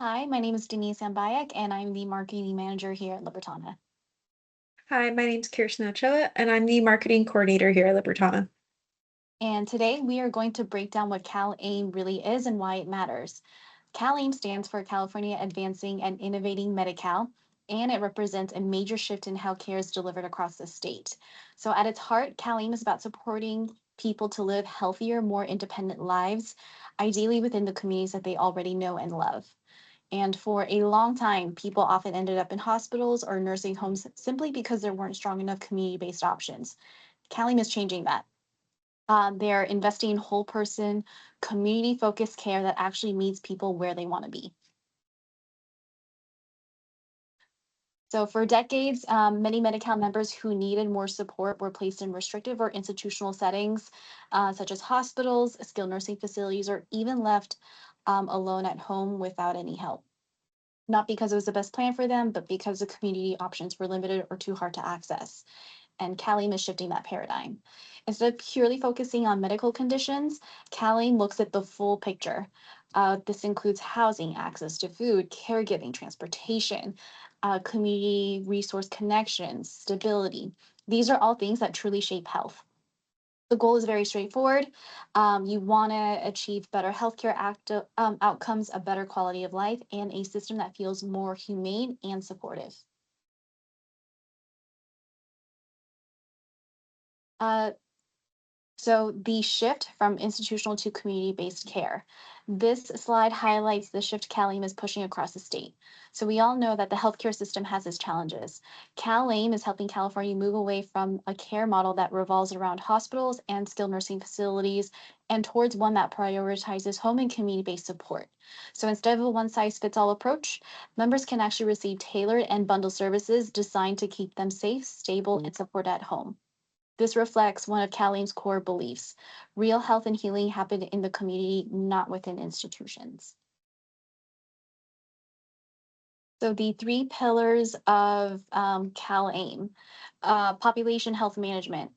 Hi, my name is Denise Ambayak, and I'm the marketing manager here at Libertana. Hi, my name's Kirsten Ochoa, and I'm the marketing coordinator here at Libertana. And today we are going to break down what CalAIM really is and why it matters. CalAIM stands for California Advancing and Innovating Medi Cal, and it represents a major shift in how care is delivered across the state. So, at its heart, CalAIM is about supporting people to live healthier, more independent lives, ideally within the communities that they already know and love. And for a long time, people often ended up in hospitals or nursing homes simply because there weren't strong enough community based options. CalAIM is changing that. They're investing in whole person, community focused care that actually meets people where they want to be. So, for decades, many Medi-Cal members who needed more support were placed in restrictive or institutional settings, such as hospitals, skilled nursing facilities, or even left alone at home without any help. Not because it was the best plan for them, but because the community options were limited or too hard to access. And CalAIM is shifting that paradigm. Instead of purely focusing on medical conditions, CalAIM looks at the full picture. This includes housing, access to food, caregiving, transportation, community resource connections, stability. These are all things that truly shape health. The goal is very straightforward. You want to achieve better healthcare outcomes, a better quality of life, and a system that feels more humane and supportive. Uh, So the shift from institutional to community-based care. This slide highlights the shift CalAIM is pushing across the state. So we all know that the healthcare system has its challenges. CalAIM is helping California move away from a care model that revolves around hospitals and skilled nursing facilities and towards one that prioritizes home and community-based support. So instead of a one-size-fits-all approach, members can actually receive tailored and bundled services designed to keep them safe, stable, and supported at home. This reflects one of CalAIM's core beliefs. Real health and healing happen in the community, not within institutions. So the three pillars of CalAIM, population health management.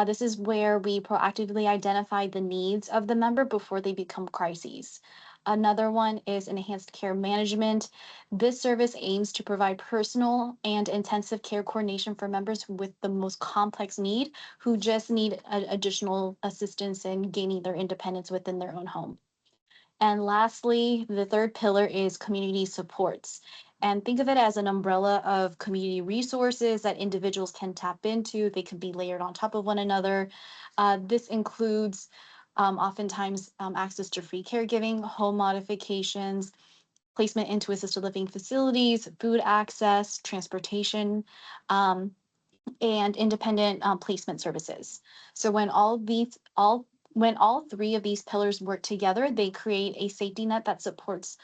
This is where we proactively identify the needs of the member before they become crises. Another one is enhanced care management. This service aims to provide personal and intensive care coordination for members with the most complex need who just need additional assistance in gaining their independence within their own home. And lastly, the third pillar is community supports. And think of it as an umbrella of community resources that individuals can tap into. They can be layered on top of one another. This includes oftentimes access to free caregiving, home modifications, placement into assisted living facilities, food access, transportation, um, and independent placement services. So when all three of these pillars work together, they create a safety net that supports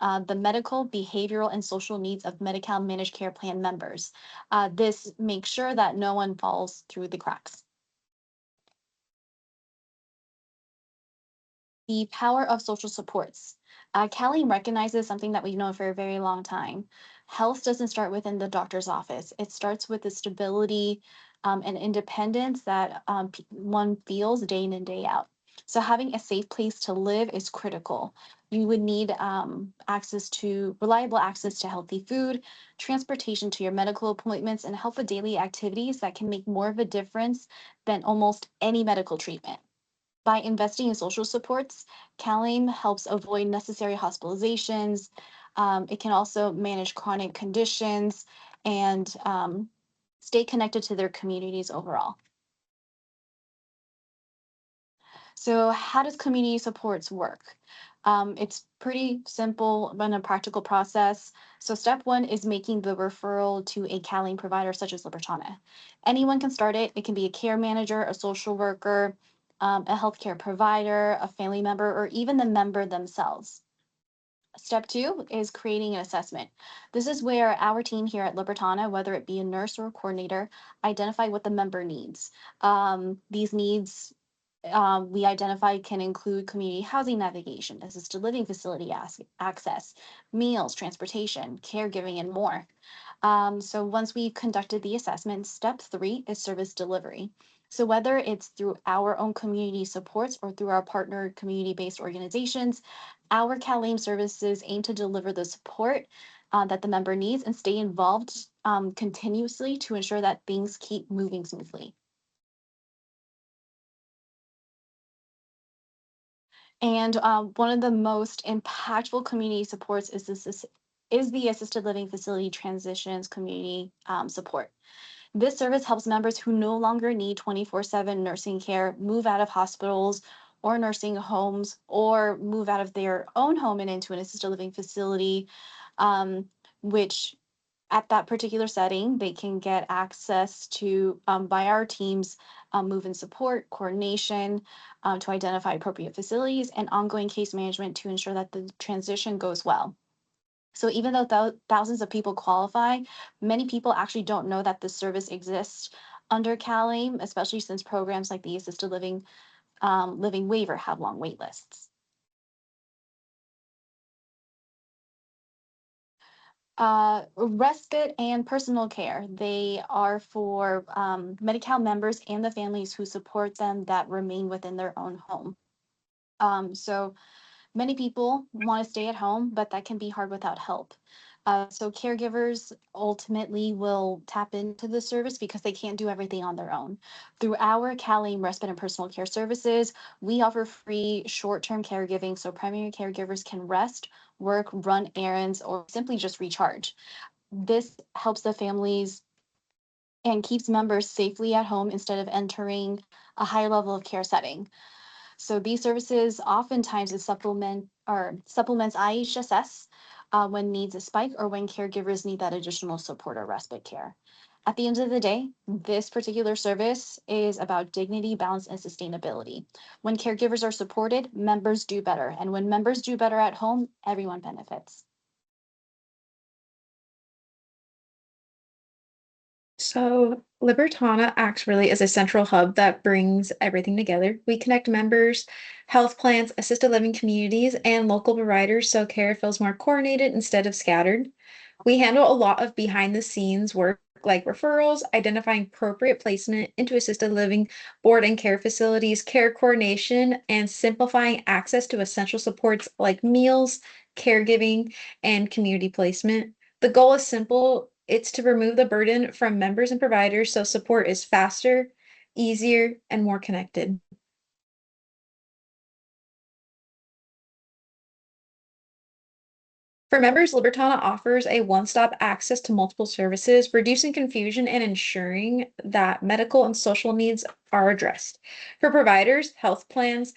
the medical, behavioral, and social needs of Medi-Cal managed care plan members. This makes sure that no one falls through the cracks. The power of social supports. CalAIM recognizes something that we've known for a very long time. Health doesn't start within the doctor's office. It starts with the stability and independence that one feels day in and day out. So having a safe place to live is critical. You would need reliable access to healthy food, transportation to your medical appointments, and help with daily activities that can make more of a difference than almost any medical treatment. By investing in social supports, CalAIM helps avoid necessary hospitalizations. It can also manage chronic conditions and stay connected to their communities overall. So, how does community supports work? It's pretty simple and a practical process. So, step one is making the referral to a CalAIM provider such as Libertana. Anyone can start it. It can be a care manager, a social worker, a healthcare provider, a family member, or even the member themselves. Step two is creating an assessment. This is where our team here at Libertana, whether it be a nurse or a coordinator, identify what the member needs. These needs we identify can include community housing navigation, assisted living facility access, meals, transportation, caregiving, and more. So once we've conducted the assessment, step three is service delivery. So, whether it's through our own community supports or through our partner community based organizations, our CalAIM services aim to deliver the support that the member needs and stay involved continuously to ensure that things keep moving smoothly. And one of the most impactful community supports is the assisted living facility transitions community support. This service helps members who no longer need 24/7 nursing care move out of hospitals or nursing homes or move out of their own home and into an assisted living facility, which at that particular setting, they can get access to by our teams move and support, coordination to identify appropriate facilities, and ongoing case management to ensure that the transition goes well. So even though thousands of people qualify, many people actually don't know that this service exists under CalAIM, especially since programs like the assisted living waiver have long wait lists. Respite and personal care. They are for Medi Cal members and the families who support them that remain within their own home. So many people want to stay at home, but that can be hard without help. So caregivers ultimately will tap into the service because they can't do everything on their own. Through our CalAIM respite and personal care services, we offer free short-term caregiving so primary caregivers can rest, work, run errands, or simply just recharge. This helps the families and keeps members safely at home instead of entering a higher level of care setting. So these services oftentimes is supplements IHSS when needs a spike or when caregivers need that additional support or respite care. At the end of the day, this particular service is about dignity, balance, and sustainability. When caregivers are supported, members do better. And when members do better at home, everyone benefits. So, Libertana acts really as a central hub that brings everything together. We connect members, health plans, assisted living communities, and local providers so care feels more coordinated instead of scattered. We handle a lot of behind the scenes work like referrals, identifying appropriate placement into assisted living, board and care facilities, care coordination, and simplifying access to essential supports like meals, caregiving, and community placement. The goal is simple. It's to remove the burden from members and providers so support is faster, easier, and more connected. For members, Libertana offers a one-stop access to multiple services, reducing confusion and ensuring that medical and social needs are addressed. For providers, health plans,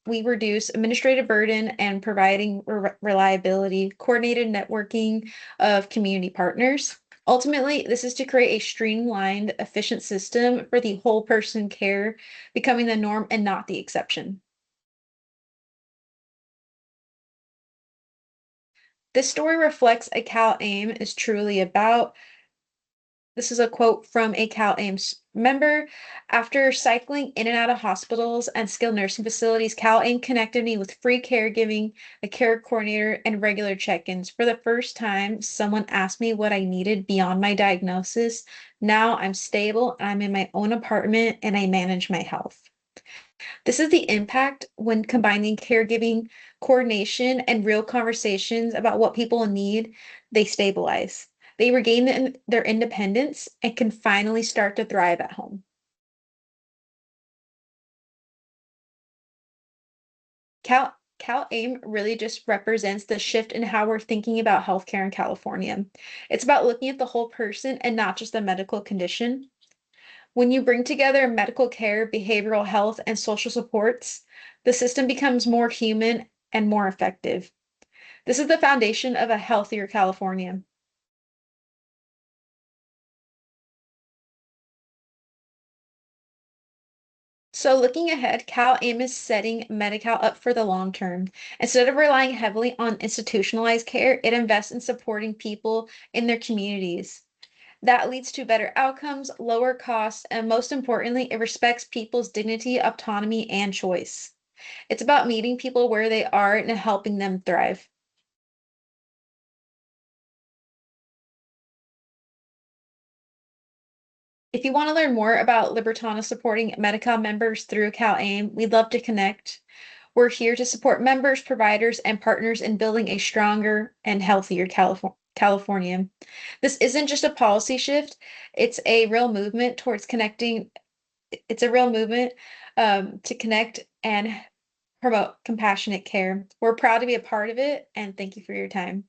we reduce administrative burden and providing reliability, coordinated networking of community partners. Ultimately, this is to create a streamlined, efficient system for the whole person care, becoming the norm and not the exception. This story reflects a Cal aim is truly about. This is a quote from a CalAIM member. After cycling in and out of hospitals and skilled nursing facilities, CalAIM connected me with free caregiving, a care coordinator, and regular check ins. For the first time, someone asked me what I needed beyond my diagnosis. Now I'm stable, I'm in my own apartment, and I manage my health. This is the impact when combining caregiving, coordination, and real conversations about what people need, they stabilize. They regain their independence and can finally start to thrive at home. CalAIM really just represents the shift in how we're thinking about healthcare in California. It's about looking at the whole person and not just the medical condition. When you bring together medical care, behavioral health, and social supports, the system becomes more human and more effective. This is the foundation of a healthier California. So, looking ahead, CalAIM is setting Medi-Cal up for the long term. Instead of relying heavily on institutionalized care, it invests in supporting people in their communities. That leads to better outcomes, lower costs, and most importantly, it respects people's dignity, autonomy, and choice. It's about meeting people where they are and helping them thrive. If you want to learn more about Libertana supporting Medi Cal members through CalAIM, we'd love to connect. We're here to support members, providers, and partners in building a stronger and healthier California. This isn't just a policy shift, it's a real movement towards connecting. It's a real movement to connect and promote compassionate care. We're proud to be a part of it, and thank you for your time.